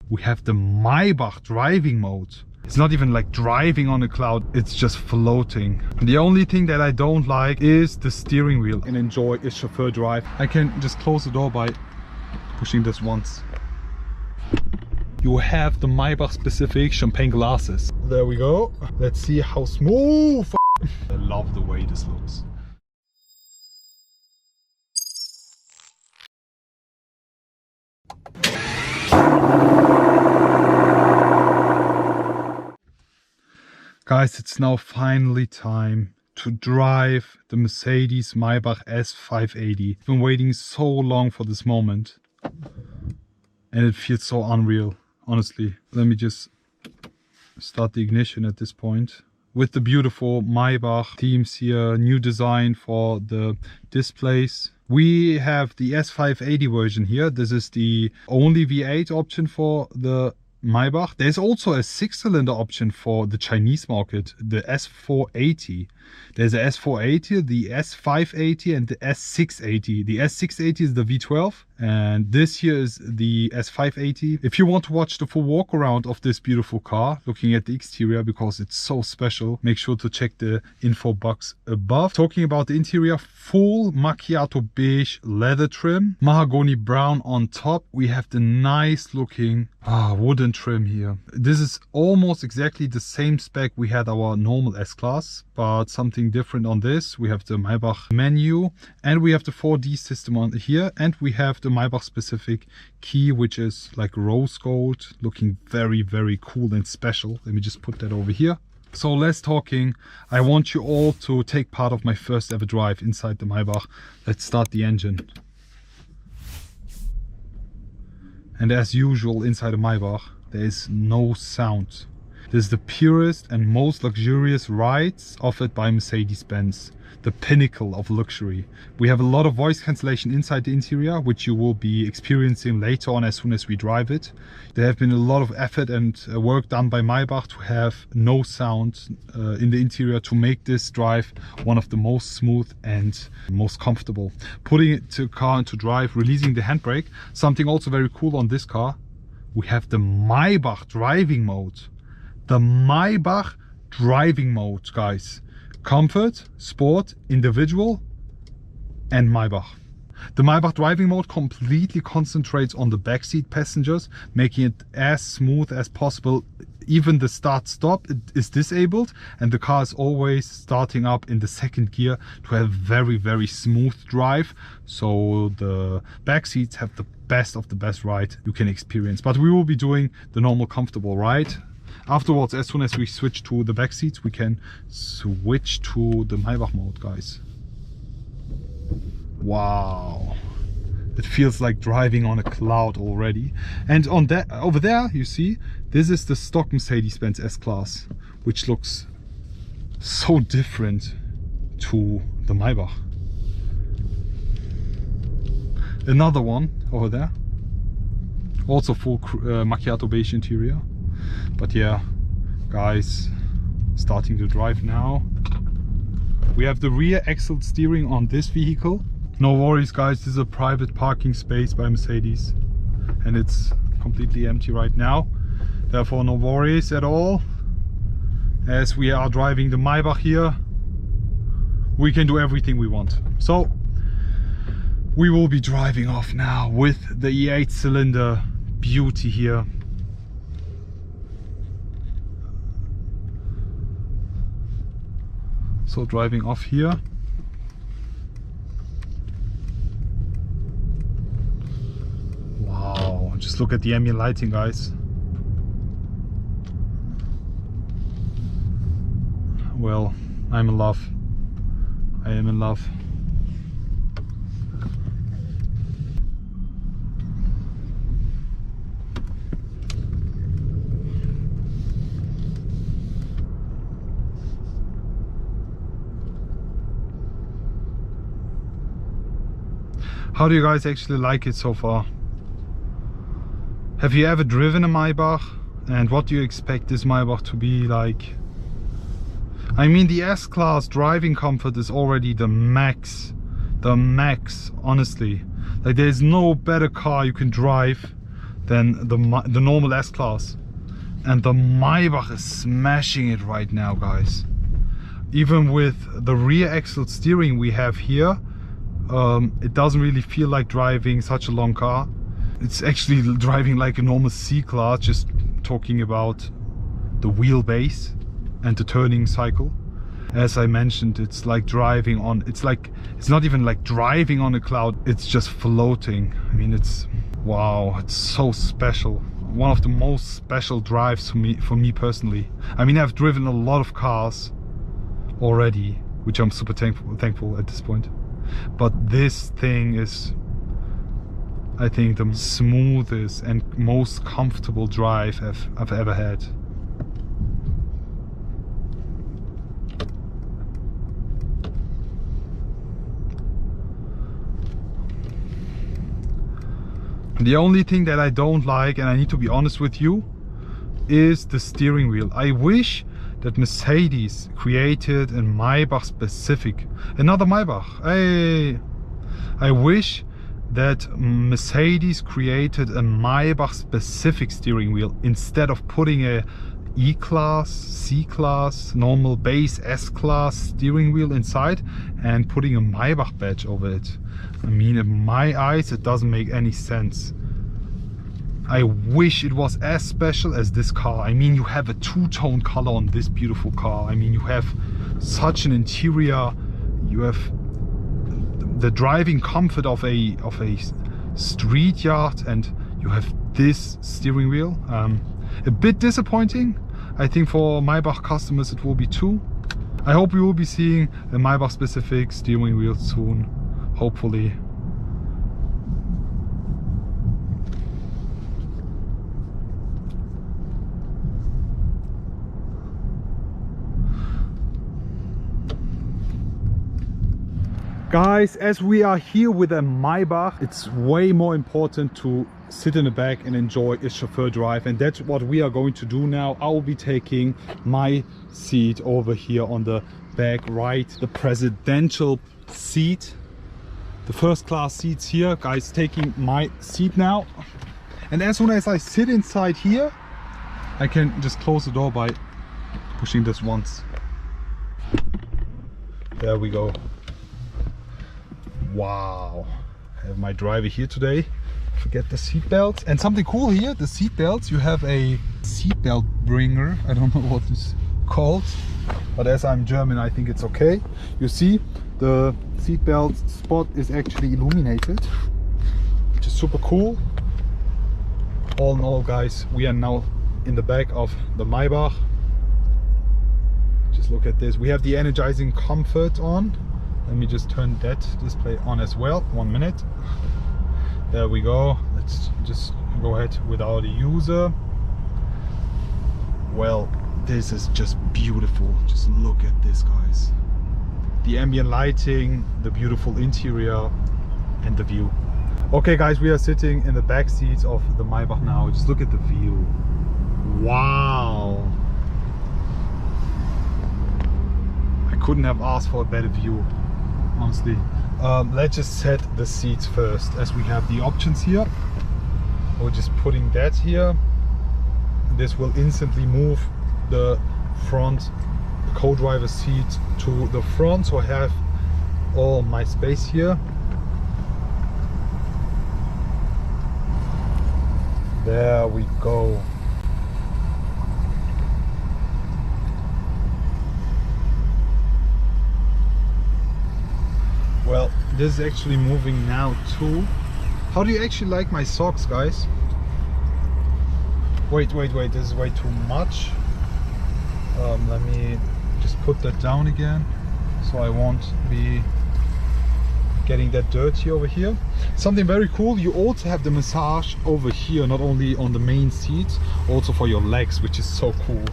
we have the Maybach driving mode. It's not even like driving on a cloud, it's just floating. The only thing that I don't like is the steering wheel. And enjoy a chauffeur drive. I can just close the door by pushing this once. You have the Maybach specific champagne glasses. There we go. Let's see how smooth. I love the way this looks. Guys, it's now finally time to drive the Mercedes Maybach S580. I've been waiting so long for this moment. And it feels so unreal, honestly. Let me just start the ignition at this point. With the beautiful Maybach themes here, new design for the displays. We have the S580 version here. This is the only V8 option for the Maybach. There's also a 6-cylinder option for the Chinese market, the S480. There's a S480, the S580 and the S680. The S680 is the V12 and this here is the S580. If you want to watch the full walk around of this beautiful car, looking at the exterior because it's so special, make sure to check the info box above. Talking about the interior, full macchiato beige leather trim, mahogany brown on top. We have the nice looking wooden trim here. This is almost exactly the same spec we had our normal S-Class, but something different on this. We have the Maybach menu and we have the 4D system on here, and we have the Maybach specific key, which is like rose gold, looking very, very cool and special. Let me just put that over here. So less talking, I want you all to take part of my first ever drive inside the Maybach. Let's start the engine. And as usual inside a Maybach, there is no sound. This is the purest and most luxurious rides offered by Mercedes-Benz, the pinnacle of luxury. We have a lot of voice cancellation inside the interior, which you will be experiencing later on as soon as we drive it. There have been a lot of effort and work done by Maybach to have no sound in the interior to make this drive one of the most smooth and most comfortable. Putting it to car into drive, releasing the handbrake. Something also very cool on this car, we have the Maybach driving mode. The Maybach driving mode, guys. Comfort, sport, individual and Maybach. The Maybach driving mode completely concentrates on the backseat passengers, making it as smooth as possible. Even the start-stop is disabled and the car is always starting up in the second gear to have very, very smooth drive. So the back seats have the best of the best ride you can experience. But we will be doing the normal comfortable ride. Afterwards, as soon as we switch to the back seats, we can switch to the Maybach mode, guys. Wow. It feels like driving on a cloud already. And on that over there, you see, this is the stock Mercedes-Benz S-Class, which looks so different to the Maybach. Another one over there, also full macchiato beige interior. But yeah, guys, starting to drive now. We have the rear axle steering on this vehicle. No worries, guys, this is a private parking space by Mercedes and it's completely empty right now. Therefore, no worries at all. As we are driving the Maybach here, we can do everything we want. So we will be driving off now with the E8 cylinder beauty here. So driving off here. Wow, just look at the ambient lighting, guys. Well, I'm in love. I am in love. How do you guys actually like it so far? Have you ever driven a Maybach? And what do you expect this Maybach to be like? I mean, the S-Class driving comfort is already the max, honestly. Like, there's no better car you can drive than the normal S-Class. And the Maybach is smashing it right now, guys. Even with the rear axle steering we have here, it doesn't really feel like driving such a long car. It's actually driving like a normal C-Class, just talking about the wheelbase and the turning cycle. As I mentioned, it's like driving on, it's not even like driving on a cloud, it's just floating. I mean, it's, wow, it's so special. One of the most special drives for me personally. I mean, I've driven a lot of cars already, which I'm super thankful at this point. But this thing is, I think, the smoothest and most comfortable drive I've ever had. The only thing that I don't like, and I need to be honest with you, is the steering wheel. I wish that Mercedes created a Maybach specific, another Maybach. I wish that Mercedes created a Maybach specific steering wheel instead of putting a E-Class, C-Class, normal base S-Class steering wheel inside and putting a Maybach badge over it. I mean, in my eyes, it doesn't make any sense. I wish it was as special as this car. I mean, you have a two-tone color on this beautiful car. I mean, you have such an interior, you have the driving comfort of a street yacht, and you have this steering wheel. A bit disappointing. I think for Maybach customers it will be too. I hope we will be seeing a Maybach specific steering wheel soon, hopefully. Guys, as we are here with a Maybach, it's way more important to sit in the back and enjoy a chauffeur drive, and that's what we are going to do now. I will be taking my seat over here on the back right, the presidential seat, the first class seats here. Guys, taking my seat now, and as soon as I sit inside here, I can just close the door by pushing this once. There we go. Wow, I have my driver here today. Forget the seat belts. And something cool here, the seat belts, you have a seat belt bringer. I don't know what it's called, but as I'm German, I think it's okay. You see, the seat belt spot is actually illuminated, which is super cool. All in all, guys, we are now in the back of the Maybach. Just look at this. We have the energizing comfort on. Let me just turn that display on as well. 1 minute. There we go. Let's just go ahead without a user. Well, this is just beautiful. Just look at this, guys. The ambient lighting, the beautiful interior, and the view. Okay, guys, we are sitting in the back seats of the Maybach now. Just look at the view. Wow. I couldn't have asked for a better view, honestly. Let's just set the seats first, as we have the options here. We're just putting that here. This will instantly move the front co-driver seat to the front, so I have all my space here. There we go. Well, this is actually moving now too. How do you actually like my socks, guys? Wait, this is way too much. Let me just put that down again, so I won't be getting that dirty over here. Something very cool, you also have the massage over here, not only on the main seat, also for your legs, which is so cool.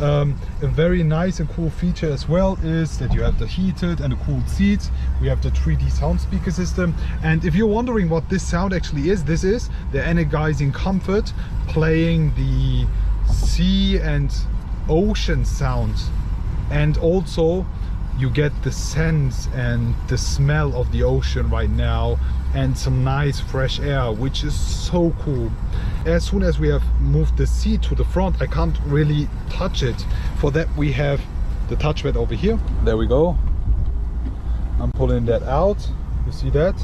A very nice and cool feature as well is that you have the heated and the cooled seats. We have the 3D sound speaker system, and if you're wondering what this sound actually is, this is the energizing comfort playing the sea and ocean sound, and also you get the sense and the smell of the ocean right now, and some nice fresh air, which is so cool. As soon as we have moved the seat to the front, I can't really touch it. For that we have the touchpad over here. There we go. I'm pulling that out. You see that?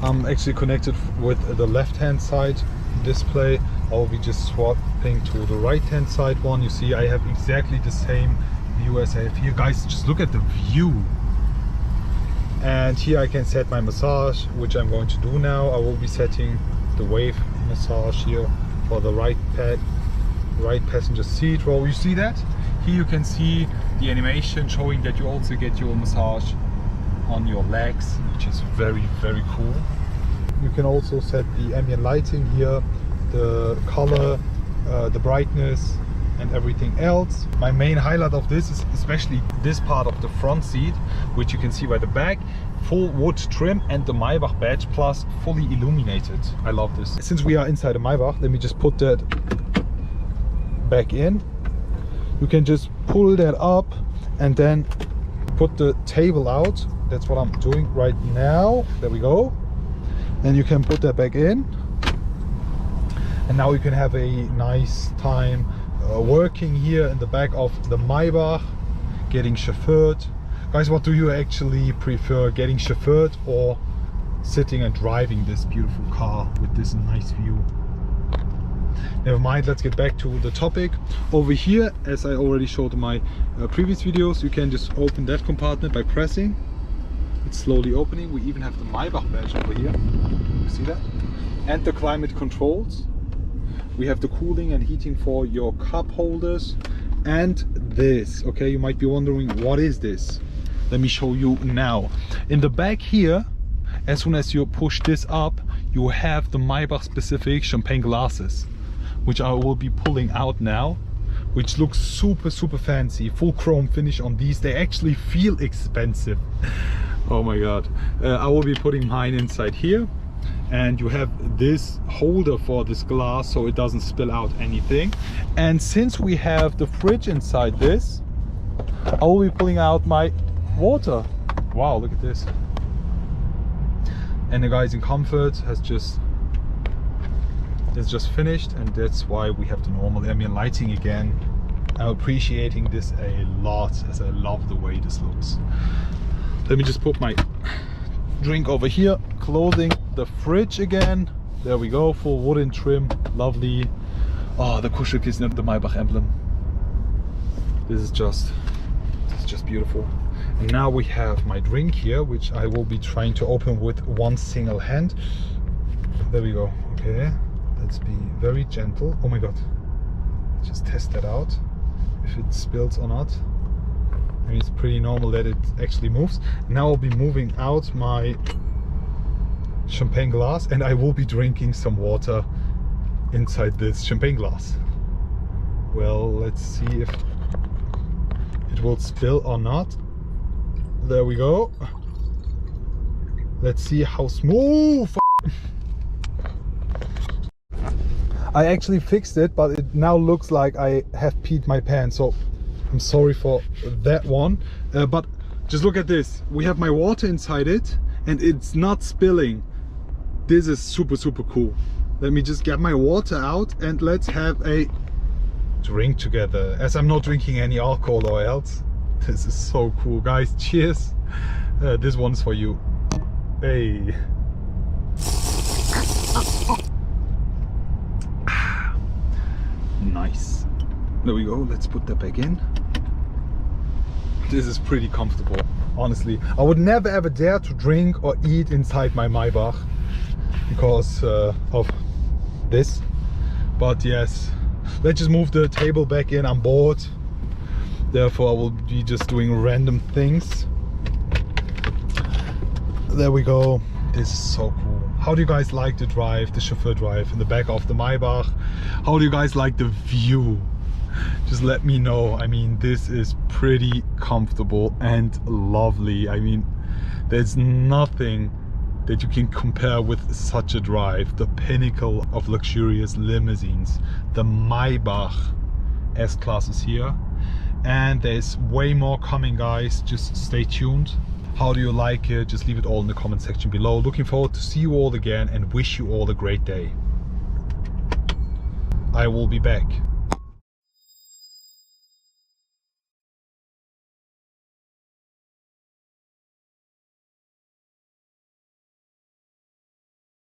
I'm actually connected with the left hand side display. I'll be just swapping to the right hand side one. You see I have exactly the same view as I have here. Guys, just look at the view. And here I can set my massage, which I'm going to do now. I will be setting the wave massage here for the right passenger seat row. You see that? Here you can see the animation showing that you also get your massage on your legs, which is very, very cool. You can also set the ambient lighting here, the color, the brightness and everything else. My main highlight of this is especially this part of the front seat, which you can see by the back. Full wood trim and the Maybach badge plus fully illuminated. I love this. Since we are inside a Maybach, let me just put that back in. You can just pull that up and then put the table out. That's what I'm doing right now. There we go. Then you can put that back in. And now you can have a nice time working here in the back of the Maybach, getting chauffeured. Guys, what do you actually prefer, getting chauffeured or sitting and driving this beautiful car with this nice view? Never mind, let's get back to the topic. Over here, as I already showed in my previous videos, you can just open that compartment by pressing. It's slowly opening. We even have the Maybach badge over here. You see that? And the climate controls. We have the cooling and heating for your cup holders. And this, okay, you might be wondering, what is this? Let me show you now. In the back here, as soon as you push this up, you have the Maybach specific champagne glasses, which I will be pulling out now, which looks super, super fancy. Full chrome finish on these. They actually feel expensive. Oh my God. I will be putting mine inside here. And you have this holder for this glass so it doesn't spill out anything. And since we have the fridge inside this, I will be pulling out my water. Wow, look at this. And the guys in comfort is just finished, and that's why we have the normal ambient lighting again. I'm appreciating this a lot as I love the way this looks. Let me just put my drink over here, closing the fridge again. There we go, full wooden trim, lovely. Oh, the Kuschelkissen and the Maybach emblem. This is just beautiful. And now we have my drink here, which I will be trying to open with one single hand. There we go. Okay, let's be very gentle. Oh my God, just test that out if it spills or not. I mean, it's pretty normal that it actually moves. Now I'll be moving out my champagne glass and I will be drinking some water inside this champagne glass. Well, let's see if it will spill or not. There we go. Let's see how smooth. I actually fixed it, but it now looks like I have peed my pants, so I'm sorry for that one. But just look at this. We have my water inside it and it's not spilling. This is super, super cool. Let me just get my water out and let's have a drink together, as I'm not drinking any alcohol or else. This is so cool, guys. Cheers. This one's for you. Hey. Nice. There we go. Let's put that back in. This is pretty comfortable, honestly. I would never ever dare to drink or eat inside my Maybach because of this. But yes, let's just move the table back in. I'm bored. Therefore, I will be just doing random things. There we go. This is so cool. How do you guys like the drive, the chauffeur drive in the back of the Maybach? How do you guys like the view? Just let me know. I mean, this is pretty comfortable and lovely. I mean, there's nothing that you can compare with such a drive. The pinnacle of luxurious limousines. The Maybach S-Class is here. And there's way more coming, guys. Just stay tuned. How do you like it? Just leave it all in the comment section below. Looking forward to see you all again and wish you all a great day. I will be back.